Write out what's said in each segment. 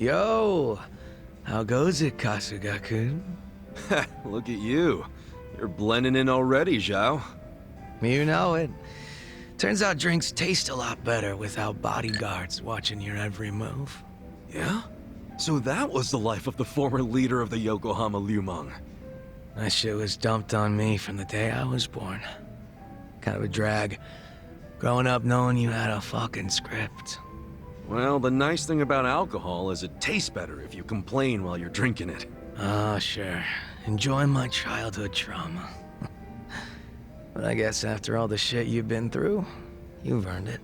Yo! How goes it, Kasuga-kun? Look at you. You're blending in already, Zhao. You know it. Turns out drinks taste a lot better without bodyguards watching your every move. Yeah? So that was the life of the former leader of the Yokohama Liumang. That shit was dumped on me from the day I was born. Kind of a drag. Growing up knowing you had a fucking script. Well, the nice thing about alcohol is it tastes better if you complain while you're drinking it. Ah, sure. Enjoy my childhood trauma. But I guess after all the shit you've been through, you've earned it.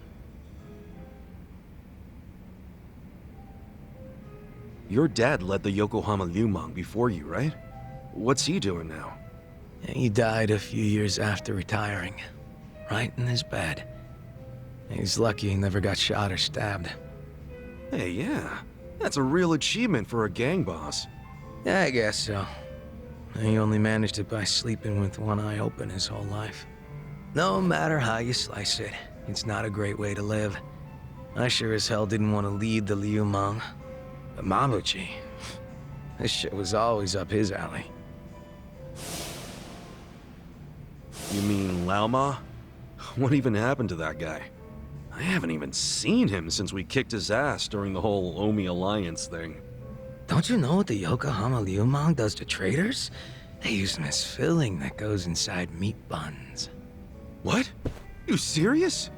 Your dad led the Yokohama Liumang before you, right? What's he doing now? He died a few years after retiring. Right in his bed. He's lucky he never got shot or stabbed. Hey, yeah. That's a real achievement for a gang boss. Yeah, I guess so. He only managed it by sleeping with one eye open his whole life. No matter how you slice it, it's not a great way to live. I sure as hell didn't want to lead the Liumang. But Mabuchi, this shit was always up his alley. You mean Laoma? What even happened to that guy? I haven't even seen him since we kicked his ass during the whole Omi Alliance thing. Don't you know what the Yokohama Liumang does to traders? They use them as filling that goes inside meat buns. What? You serious?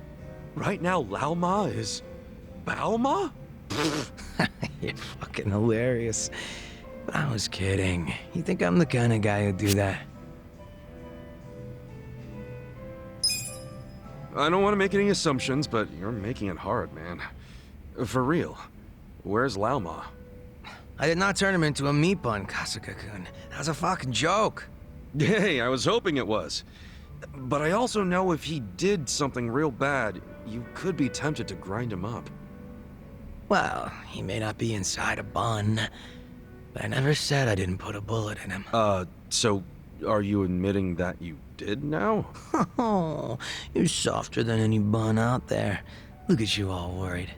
Right now Laoma is... Baoma? You're fucking hilarious. But I was kidding. You think I'm the kind of guy who'd do that? I don't want to make any assumptions, but you're making it hard, man. For real. Where's Laoma? I did not turn him into a meat bun, Kasuga-kun. That was a fucking joke. Hey, I was hoping it was. But I also know if he did something real bad, you could be tempted to grind him up. Well, he may not be inside a bun, but I never said I didn't put a bullet in him. So are you admitting that you did now? Oh, you're softer than any bun out there. Look at you all worried.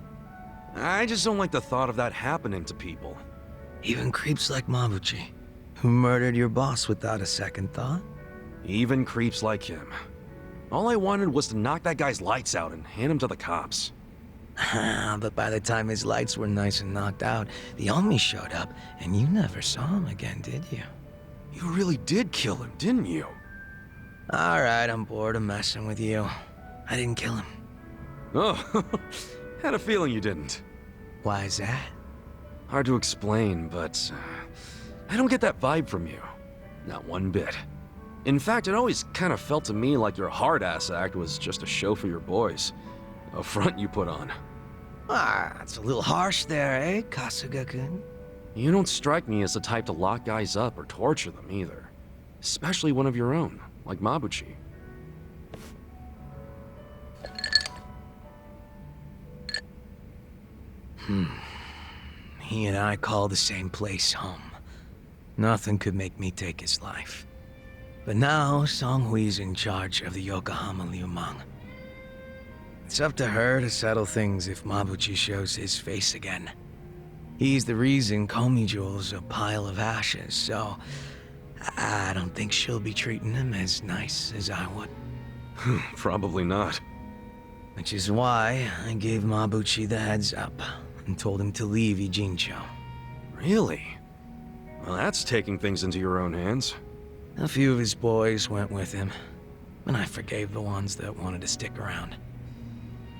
I just don't like the thought of that happening to people. Even creeps like Mabuchi, who murdered your boss without a second thought. Even creeps like him. All I wanted was to knock that guy's lights out and hand him to the cops. But by the time his lights were nice and knocked out, the Omi showed up, and you never saw him again, did you? You really did kill him, didn't you? Alright, I'm bored of messing with you. I didn't kill him. Oh, had a feeling you didn't. Why is that? Hard to explain, but I don't get that vibe from you. Not one bit. In fact, it always kind of felt to me like your hard-ass act was just a show for your boys. A front you put on. Ah, that's a little harsh there, eh, Kasuga-kun? You don't strike me as the type to lock guys up or torture them either. Especially one of your own, like Mabuchi. He and I call the same place home. Nothing could make me take his life. But now, Song Hui's in charge of the Yokohama Liumang. It's up to her to settle things if Mabuchi shows his face again. He's the reason Komiju's a pile of ashes, so I don't think she'll be treating him as nice as I would. Probably not. Which is why I gave Mabuchi the heads up and told him to leave Ijincho. Really? Well, that's taking things into your own hands. A few of his boys went with him, and I forgave the ones that wanted to stick around.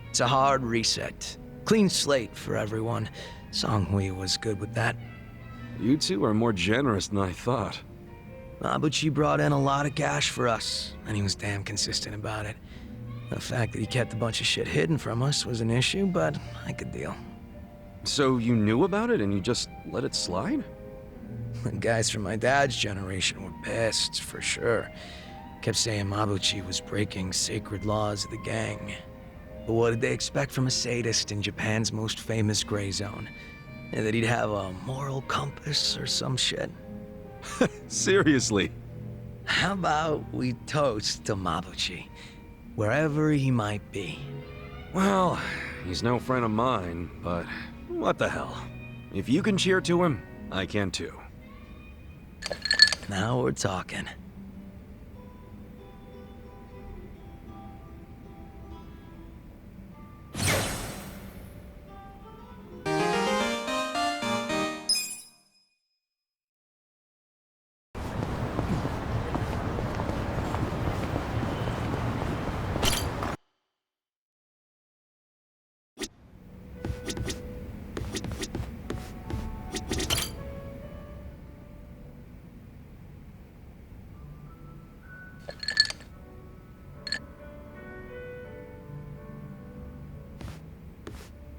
It's a hard reset. Clean slate for everyone. Song Hui was good with that. You two are more generous than I thought. Mabuchi brought in a lot of cash for us, and he was damn consistent about it. The fact that he kept a bunch of shit hidden from us was an issue, but I could deal. So you knew about it and you just let it slide? The guys from my dad's generation were pissed, for sure. Kept saying Mabuchi was breaking sacred laws of the gang. But what did they expect from a sadist in Japan's most famous gray zone? That he'd have a moral compass or some shit? Seriously? How about we toast to Mabuchi, wherever he might be? Well, he's no friend of mine, but what the hell. If you can cheer to him, I can too. Now we're talking.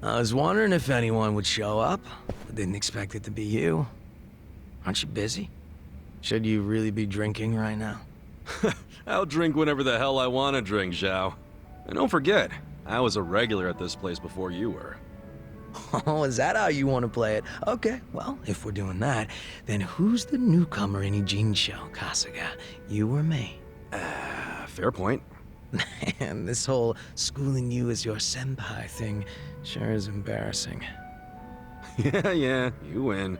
I was wondering if anyone would show up. I didn't expect it to be you. Aren't you busy? Should you really be drinking right now? I'll drink whenever the hell I want to drink, Zhao. And don't forget, I was a regular at this place before you were. Oh, is that how you want to play it? Okay, well, if we're doing that, then who's the newcomer in Ijincho, Kasuga? You or me? Fair point. Man, this whole schooling you as your senpai thing sure is embarrassing. Yeah, you win.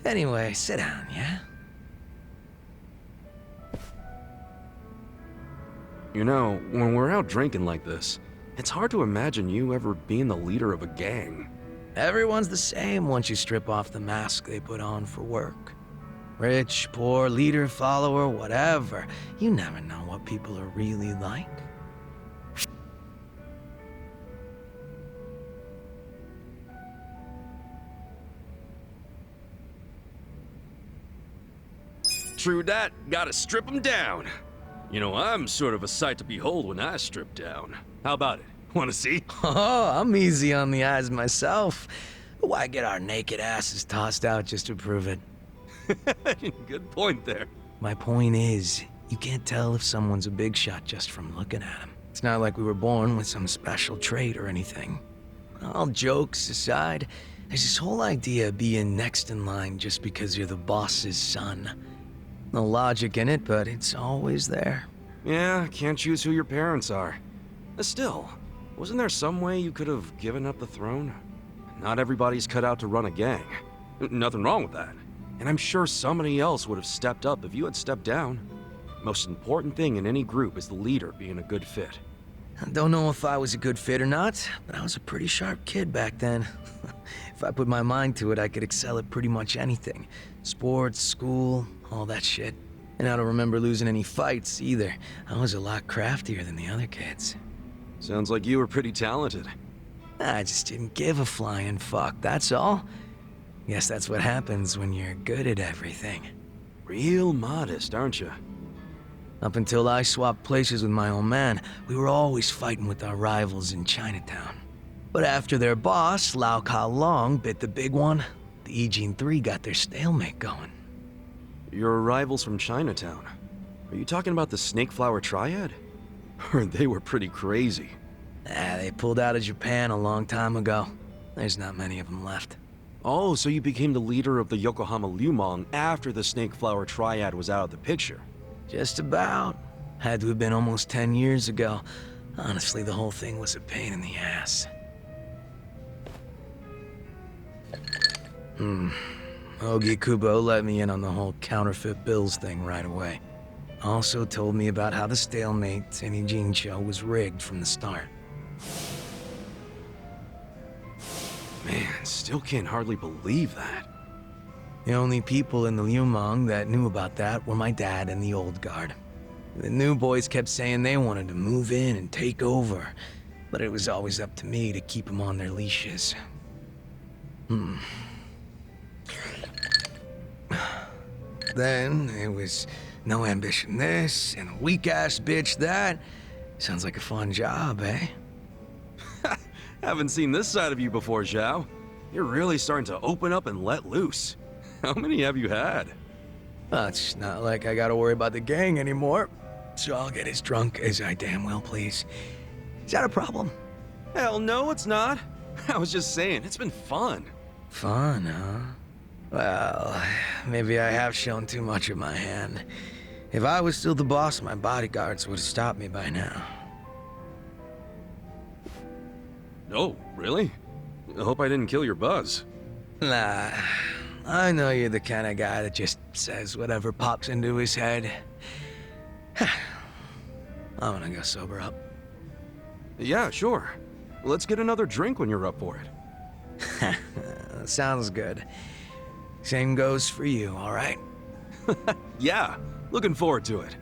Anyway, sit down, yeah? You know, when we're out drinking like this, it's hard to imagine you ever being the leader of a gang. Everyone's the same once you strip off the mask they put on for work. Rich, poor, leader, follower, whatever. You never know what people are really like. True that, gotta strip them down. You know, I'm sort of a sight to behold when I strip down. How about it? Wanna see? Oh, I'm easy on the eyes myself. Why get our naked asses tossed out just to prove it? Good point there. My point is, you can't tell if someone's a big shot just from looking at him. It's not like we were born with some special trait or anything. All jokes aside, there's this whole idea of being next in line just because you're the boss's son. No logic in it, but it's always there. Yeah, can't choose who your parents are. Still, wasn't there some way you could have given up the throne? Not everybody's cut out to run a gang. Nothing wrong with that. And I'm sure somebody else would have stepped up if you had stepped down. Most important thing in any group is the leader being a good fit. I don't know if I was a good fit or not, but I was a pretty sharp kid back then. If I put my mind to it, I could excel at pretty much anything. Sports, school, all that shit. And I don't remember losing any fights, either. I was a lot craftier than the other kids. Sounds like you were pretty talented. I just didn't give a flying fuck, that's all. Guess that's what happens when you're good at everything. Real modest, aren't you? Up until I swapped places with my old man, we were always fighting with our rivals in Chinatown. But after their boss, Lau Ka Long, bit the big one, the Ijin 3 got their stalemate going. Your rivals from Chinatown. Are you talking about the Snake Flower Triad? They were pretty crazy. They pulled out of Japan a long time ago. There's not many of them left. Oh, so you became the leader of the Yokohama Liumang after the Snake Flower Triad was out of the picture. Just about. Had to have been almost 10 years ago. Honestly, the whole thing was a pain in the ass. Ogi Kubo let me in on the whole counterfeit bills thing right away. Also told me about how the stalemate in Ijincho was rigged from the start. Man, still can't hardly believe that. The only people in the Liumang that knew about that were my dad and the old guard. The new boys kept saying they wanted to move in and take over, but it was always up to me to keep them on their leashes. Then it was no ambition this and a weak-ass bitch that. Sounds like a fun job, eh? Haven't seen this side of you before, Zhao. You're really starting to open up and let loose. How many have you had? Well, it's not like I gotta worry about the gang anymore, so I'll get as drunk as I damn well please. Is that a problem? Hell no, it's not. I was just saying, it's been fun. Fun, huh? Well, maybe I have shown too much of my hand. If I was still the boss, my bodyguards would have stopped me by now. Oh, really? I hope I didn't kill your buzz. Nah, I know you're the kind of guy that just says whatever pops into his head. I'm gonna go sober up. Yeah, sure. Let's get another drink when you're up for it. Sounds good. Same goes for you, alright? Yeah, looking forward to it.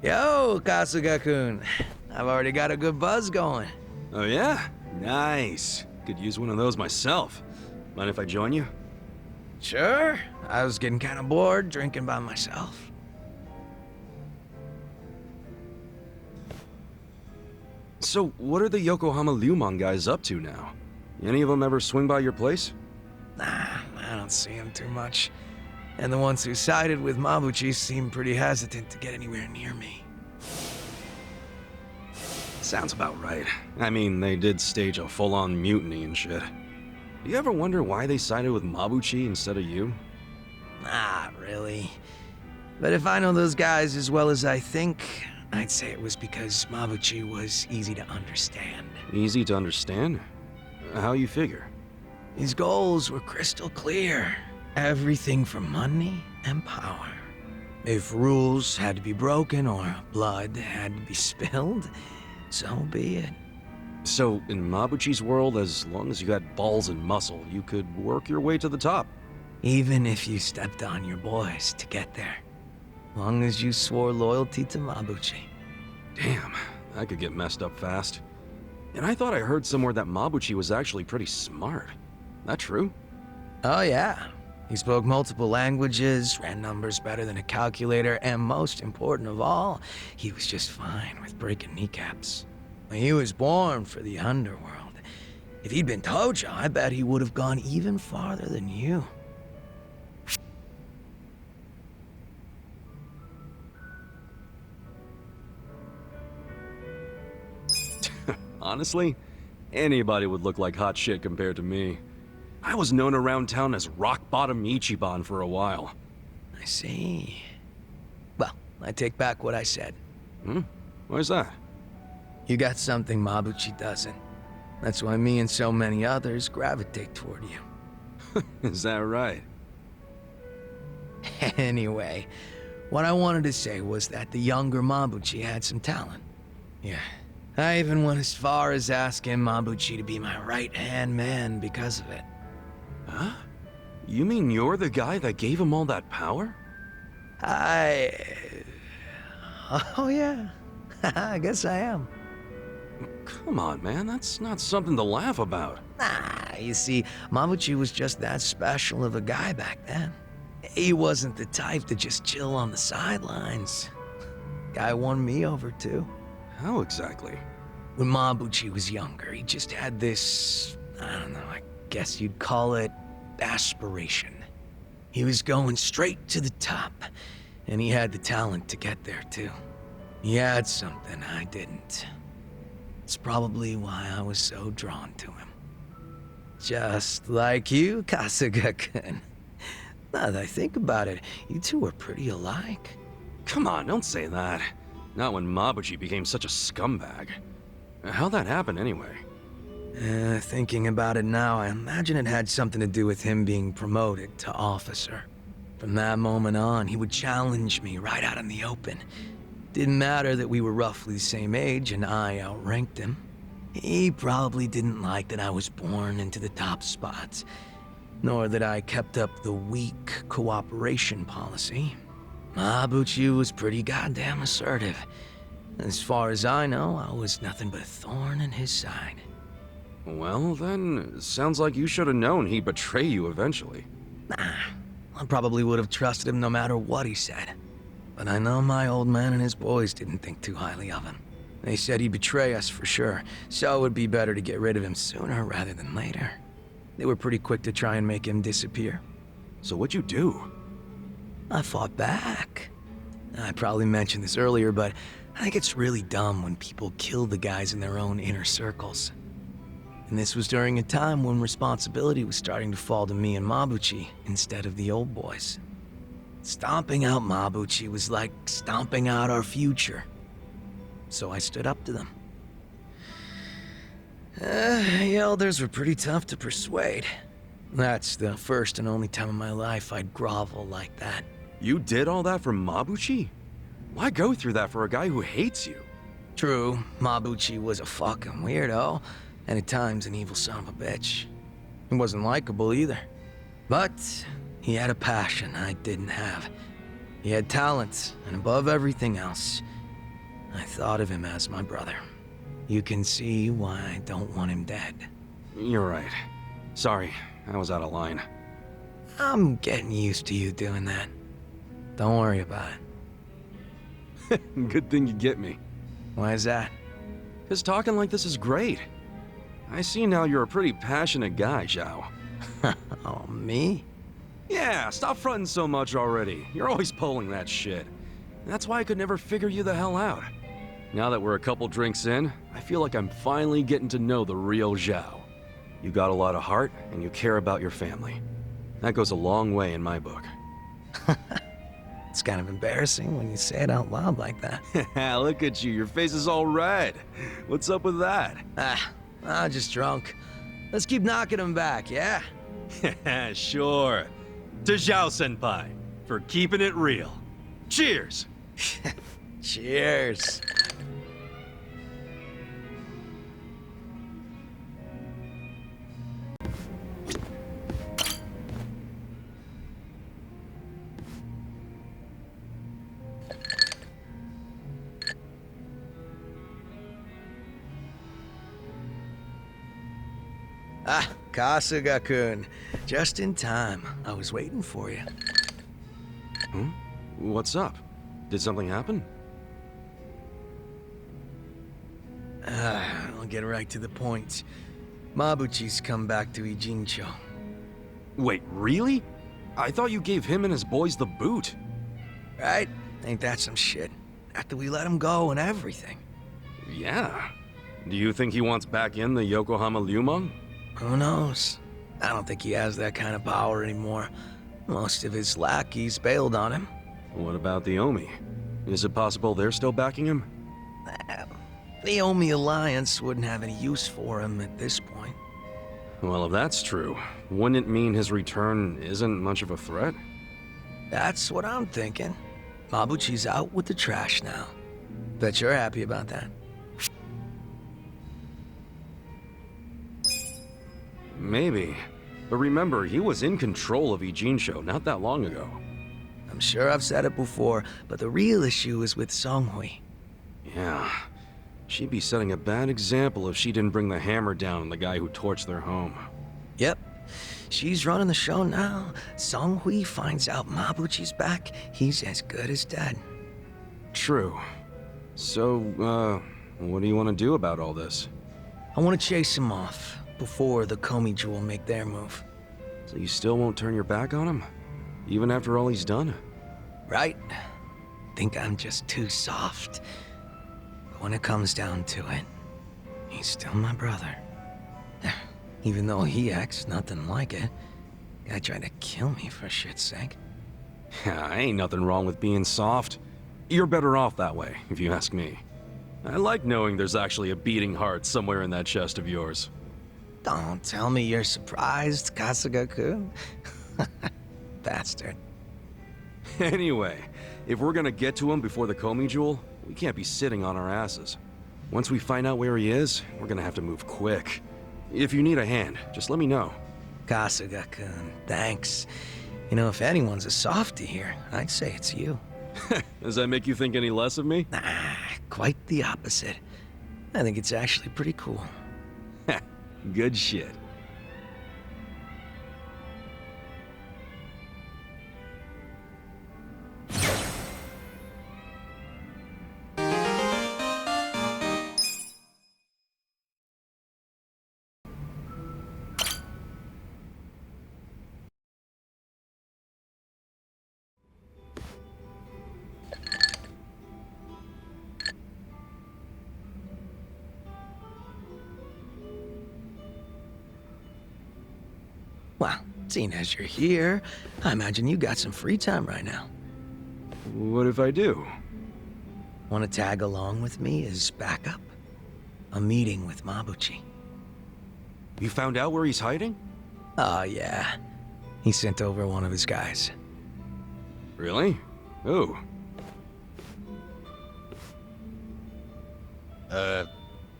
Yo, Kasuga-kun. I've already got a good buzz going. Oh yeah? Nice. Could use one of those myself. Mind if I join you? Sure. I was getting kind of bored drinking by myself. So, what are the Yokohama Liumang guys up to now? Any of them ever swing by your place? Nah, I don't see him too much. And the ones who sided with Mabuchi seem pretty hesitant to get anywhere near me. Sounds about right. I mean, they did stage a full-on mutiny and shit. Do you ever wonder why they sided with Mabuchi instead of you? Not really. But if I know those guys as well as I think, I'd say it was because Mabuchi was easy to understand. Easy to understand? How you figure? His goals were crystal clear. Everything from money and power. If rules had to be broken or blood had to be spilled, so be it. So, in Mabuchi's world, as long as you had balls and muscle, you could work your way to the top. Even if you stepped on your boys to get there. Long as you swore loyalty to Mabuchi. Damn, that could get messed up fast. And I thought I heard somewhere that Mabuchi was actually pretty smart. That true? Oh yeah. He spoke multiple languages, ran numbers better than a calculator, and most important of all, he was just fine with breaking kneecaps. He was born for the underworld. If he'd been Tojo, I bet he would have gone even farther than you. Honestly, anybody would look like hot shit compared to me. I was known around town as Rock Bottom Ichiban for a while. I see. Well, I take back what I said. Why's that? You got something Mabuchi doesn't. That's why me and so many others gravitate toward you. Is that right? Anyway, what I wanted to say was that the younger Mabuchi had some talent. Yeah. I even went as far as asking Mabuchi to be my right-hand man because of it. Huh? You mean you're the guy that gave him all that power? Oh yeah. I guess I am. Come on, man, that's not something to laugh about. Nah, you see, Mabuchi was just that special of a guy back then. He wasn't the type to just chill on the sidelines. Guy won me over too. How exactly? When Mabuchi was younger, he just had this, I don't know, I guess you'd call it aspiration. He was going straight to the top, and he had the talent to get there too. He had something I didn't. It's probably why I was so drawn to him. Just like you, Kasuga-kun. Now that I think about it, you two are pretty alike. Come on, don't say that. Not when Mabuchi became such a scumbag. How'd that happen anyway? Thinking about it now, I imagine it had something to do with him being promoted to officer. From that moment on, he would challenge me right out in the open. Didn't matter that we were roughly the same age and I outranked him. He probably didn't like that I was born into the top spots, nor that I kept up the weak cooperation policy. Mabuchi was pretty goddamn assertive. As far as I know, I was nothing but a thorn in his side. Well, then, sounds like you should have known he'd betray you eventually. Nah, I probably would have trusted him no matter what he said. But I know my old man and his boys didn't think too highly of him. They said he'd betray us for sure, so it would be better to get rid of him sooner rather than later. They were pretty quick to try and make him disappear. So what'd you do? I fought back. I probably mentioned this earlier, but I think it's really dumb when people kill the guys in their own inner circles. And this was during a time when responsibility was starting to fall to me and Mabuchi instead of the old boys. Stomping out Mabuchi was like stomping out our future. So I stood up to them. The elders were pretty tough to persuade. That's the first and only time in my life I'd grovel like that. You did all that for Mabuchi? Why go through that for a guy who hates you? True, Mabuchi was a fucking weirdo, and at times an evil son of a bitch. He wasn't likable either. But he had a passion I didn't have. He had talent, and above everything else, I thought of him as my brother. You can see why I don't want him dead. You're right. Sorry, I was out of line. I'm getting used to you doing that. Don't worry about it. Good thing you get me. Why is that? 'Cause talking like this is great. I see now you're a pretty passionate guy, Zhao. Oh, me? Yeah, stop fronting so much already. You're always pulling that shit. That's why I could never figure you the hell out. Now that we're a couple drinks in, I feel like I'm finally getting to know the real Zhao. You got a lot of heart, and you care about your family. That goes a long way in my book. It's kind of embarrassing when you say it out loud like that. Look at you, your face is all red. What's up with that? I'm just drunk. Let's keep knocking him back, yeah? Sure. To Zhao-senpai, for keeping it real. Cheers! Cheers. Kasuga-kun. Just in time. I was waiting for you. Hmm? What's up? Did something happen? I'll get right to the point. Mabuchi's come back to Ijincho. Wait, really? I thought you gave him and his boys the boot. Right? Ain't that some shit? After we let him go and everything. Yeah. Do you think he wants back in the Yokohama Liumang? Who knows? I don't think he has that kind of power anymore. Most of his lackeys bailed on him. What about the Omi? Is it possible they're still backing him? The Omi Alliance wouldn't have any use for him at this point. Well, if that's true, wouldn't it mean his return isn't much of a threat? That's what I'm thinking. Mabuchi's out with the trash now. Bet you're happy about that. Maybe. But remember, he was in control of Ijincho not that long ago. I'm sure I've said it before, but the real issue is with Songhui. Yeah. She'd be setting a bad example if she didn't bring the hammer down on the guy who torched their home. Yep. She's running the show now. Songhui finds out Mabuchi's back, he's as good as dead. True. So, what do you want to do about all this? I want to chase him off before the Komi Jewel make their move. So you still won't turn your back on him? Even after all he's done? Right? Think I'm just too soft. But when it comes down to it, he's still my brother. Even though he acts nothing like it. Guy tried to kill me for shit's sake. Ain't nothing wrong with being soft. You're better off that way, if you ask me. I like knowing there's actually a beating heart somewhere in that chest of yours. Don't tell me you're surprised, Kasuga-kun. Bastard. Anyway, if we're gonna get to him before the Komi Jewel, we can't be sitting on our asses. Once we find out where he is, we're gonna have to move quick. If you need a hand, just let me know. Kasuga-kun, thanks. You know, if anyone's a softie here, I'd say it's you. Does that make you think any less of me? Nah, quite the opposite. I think it's actually pretty cool. Good shit. Seeing as you're here, I imagine you got some free time right now. What if I do? Want to tag along with me as backup? A meeting with Mabuchi. You found out where he's hiding? Oh, yeah. He sent over one of his guys. Really? Who?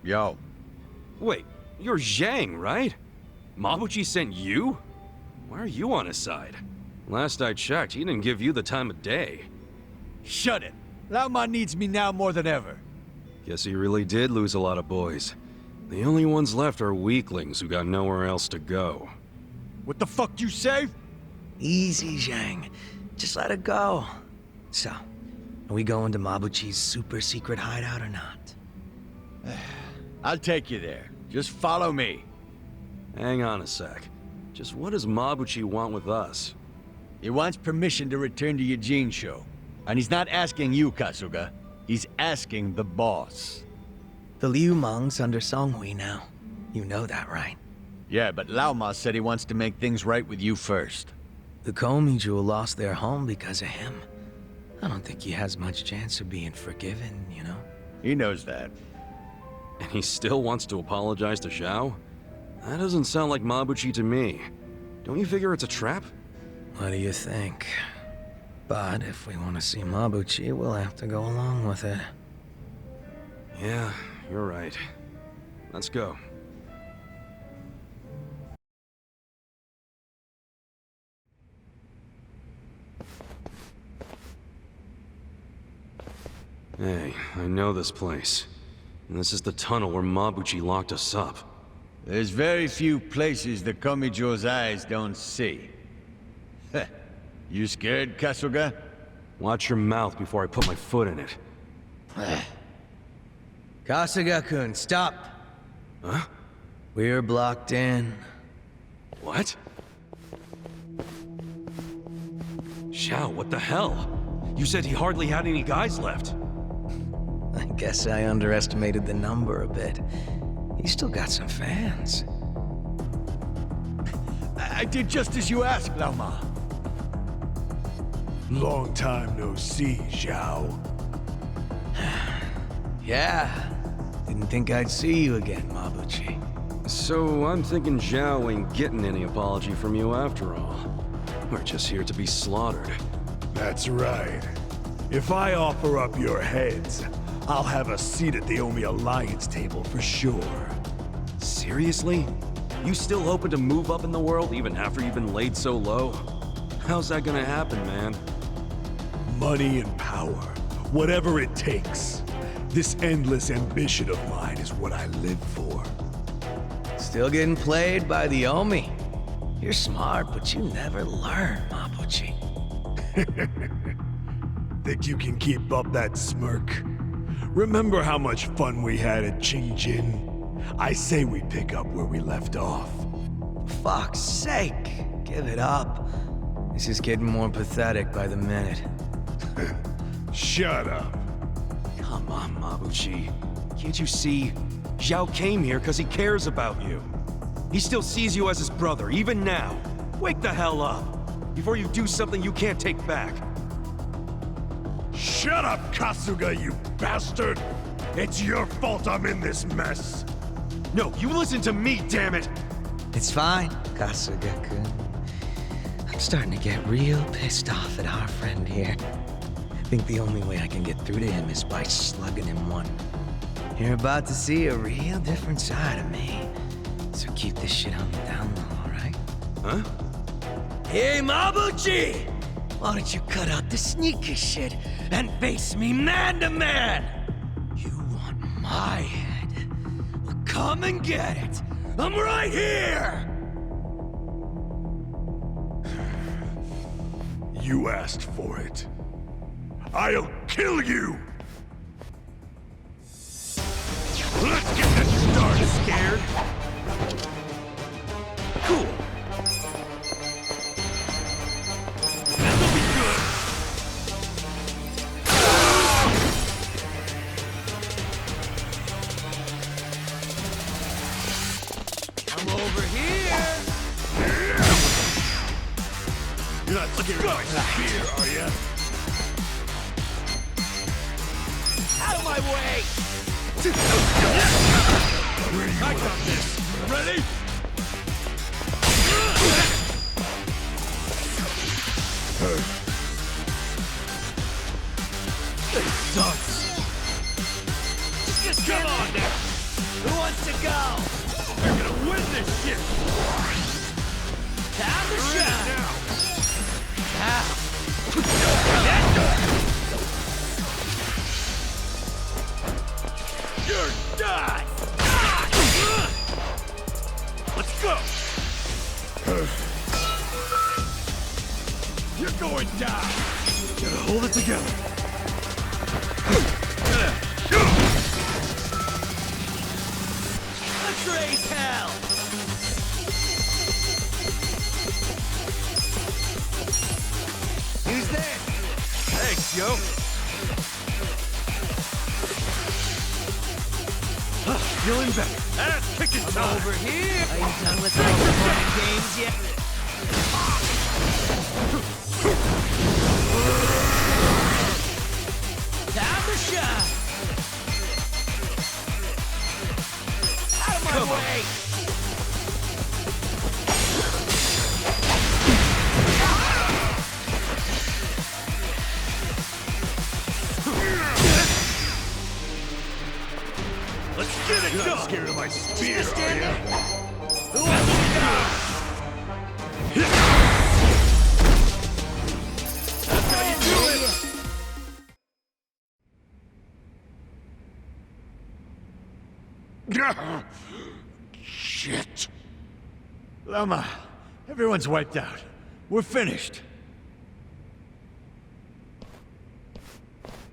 Yo. Wait, you're Zhang, right? Mabuchi sent you? Why are you on his side? Last I checked, he didn't give you the time of day. Shut it. Lao Ma needs me now more than ever. Guess he really did lose a lot of boys. The only ones left are weaklings who got nowhere else to go. What the fuck you say? Easy, Zhang. Just let it go. So, are we going to Mabuchi's super secret hideout or not? I'll take you there. Just follow me. Hang on a sec. Just what does Mabuchi want with us? He wants permission to return to Yujin-sho. And he's not asking you, Kasuga. He's asking the boss. The Liu Mang's under Songhui now. You know that, right? Yeah, but Lao Ma said he wants to make things right with you first. The Komi-jewel lost their home because of him. I don't think he has much chance of being forgiven, you know? He knows that. And he still wants to apologize to Zhao? That doesn't sound like Mabuchi to me. Don't you figure it's a trap? What do you think? But if we want to see Mabuchi, we'll have to go along with it. Yeah, you're right. Let's go. Hey, I know this place. And this is the tunnel where Mabuchi locked us up. There's very few places the Komijo's eyes don't see. Heh. You scared, Kasuga? Watch your mouth before I put my foot in it. Kasuga-kun, stop! Huh? We're blocked in. What? Zhao, what the hell? You said he hardly had any guys left. I guess I underestimated the number a bit. He's still got some fans. I did just as you asked, Lao Ma. Long time no see, Zhao. Yeah. Didn't think I'd see you again, Mabuchi. So I'm thinking Zhao ain't getting any apology from you after all. We're just here to be slaughtered. That's right. If I offer up your heads, I'll have a seat at the Omi Alliance table for sure. Seriously? You still hoping to move up in the world even after you've been laid so low? How's that gonna happen, man? Money and power, whatever it takes. This endless ambition of mine is what I live for. Still getting played by the Omi. You're smart, but you never learn, Mabuchi. Think you can keep up that smirk? Remember how much fun we had at Qingjin? I say we pick up where we left off. Fuck's sake, give it up. This is getting more pathetic by the minute. Shut up. Come on, Mabuchi. Can't you see? Zhao came here because he cares about you. He still sees you as his brother, even now. Wake the hell up, before you do something you can't take back. Shut up, Kasuga, you bastard! It's your fault I'm in this mess. No, you listen to me, damn it! It's fine, Kasuga-kun. I'm starting to get real pissed off at our friend here. I think the only way I can get through to him is by slugging him one. You're about to see a real different side of me. So keep this shit on the down low, alright? Huh? Hey, Mabuchi! Why don't you cut out the sneaky shit and face me man to man? You want my head? Well, come and get it! I'm right here! You asked for it. I'll kill you! Let's get this started, scared! Cool. This'll be good! I'm over here! scared of my spear, are ya? Out of my way! Where do you I got this. Ready? Sucks. Just come on now! Who wants to go? You're gonna win this shit! Have the shot! Now! You're done! Let's go! You're going down! Gotta hold it together. Let's raise hell! Who's there? Thanks, yo. Feeling better. Ass kicking time. Over here! Are you done with all the fun games yet? Time to shine! Out of my way! Let's get it done. Scared of my spear, Just stand are ya? Who wants to go? That's how you do it. Shit. Lama, everyone's wiped out. We're finished.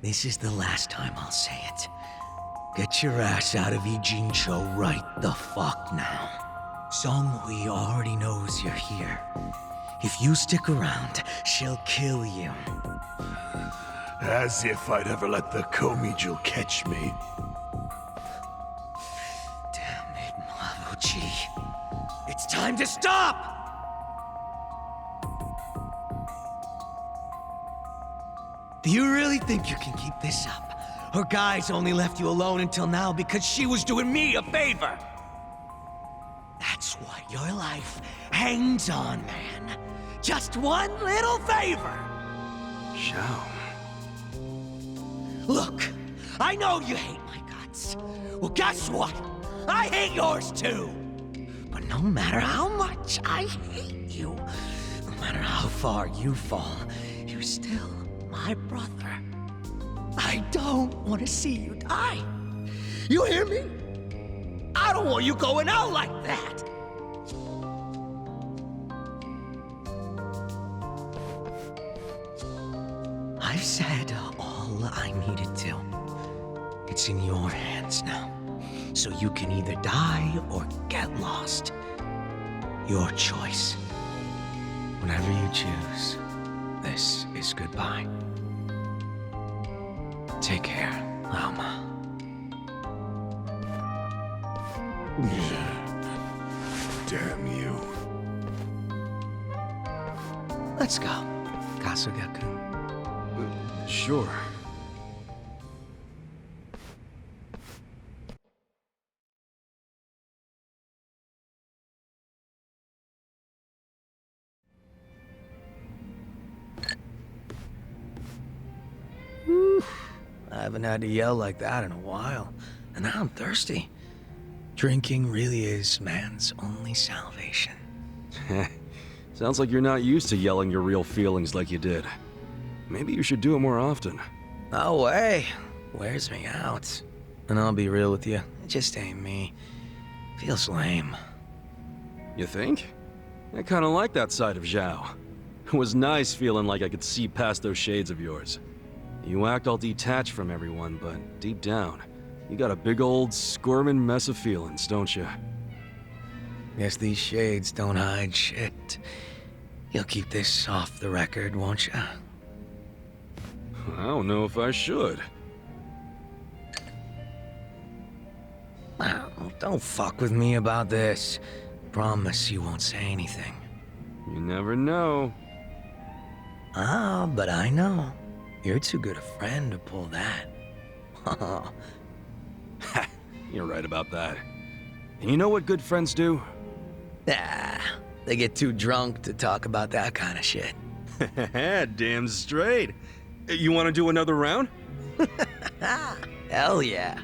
This is the last time I'll say it. Get your ass out of Tianyou right the fuck now. Song Hui already knows you're here. If you stick around, she'll kill you. As if I'd ever let the Komijul catch me. Damn it, Mabuchi. It's time to stop! Do you really think you can keep this up? Her guys only left you alone until now because she was doing me a favor. That's what your life hangs on, man. Just one little favor. Zhao. Look, I know you hate my guts. Well, guess what? I hate yours too. But no matter how much I hate you, no matter how far you fall, you're still my brother. I don't want to see you die. You hear me? I don't want you going out like that. I've said all I needed to. It's in your hands now. So you can either die or get lost. Your choice. Whatever you choose, this is goodbye. Take care, Alma. Damn you. Let's go, Kasugaku. Sure. I haven't had to yell like that in a while, and now I'm thirsty. Drinking really is man's only salvation. Sounds like you're not used to yelling your real feelings like you did. Maybe you should do it more often. No way. Wears me out. And I'll be real with you, it just ain't me. Feels lame. You think? I kinda like that side of Zhao. It was nice feeling like I could see past those shades of yours. You act all detached from everyone, but deep down, you got a big old squirming mess of feelings, don't you? Guess these shades don't hide shit. You'll keep this off the record, won't you? I don't know if I should. Well, don't fuck with me about this. Promise you won't say anything. You never know. Ah, but I know. You're too good a friend to pull that. You're right about that. And you know what good friends do? Nah, they get too drunk to talk about that kind of shit. Damn straight. You want to do another round? Hell yeah.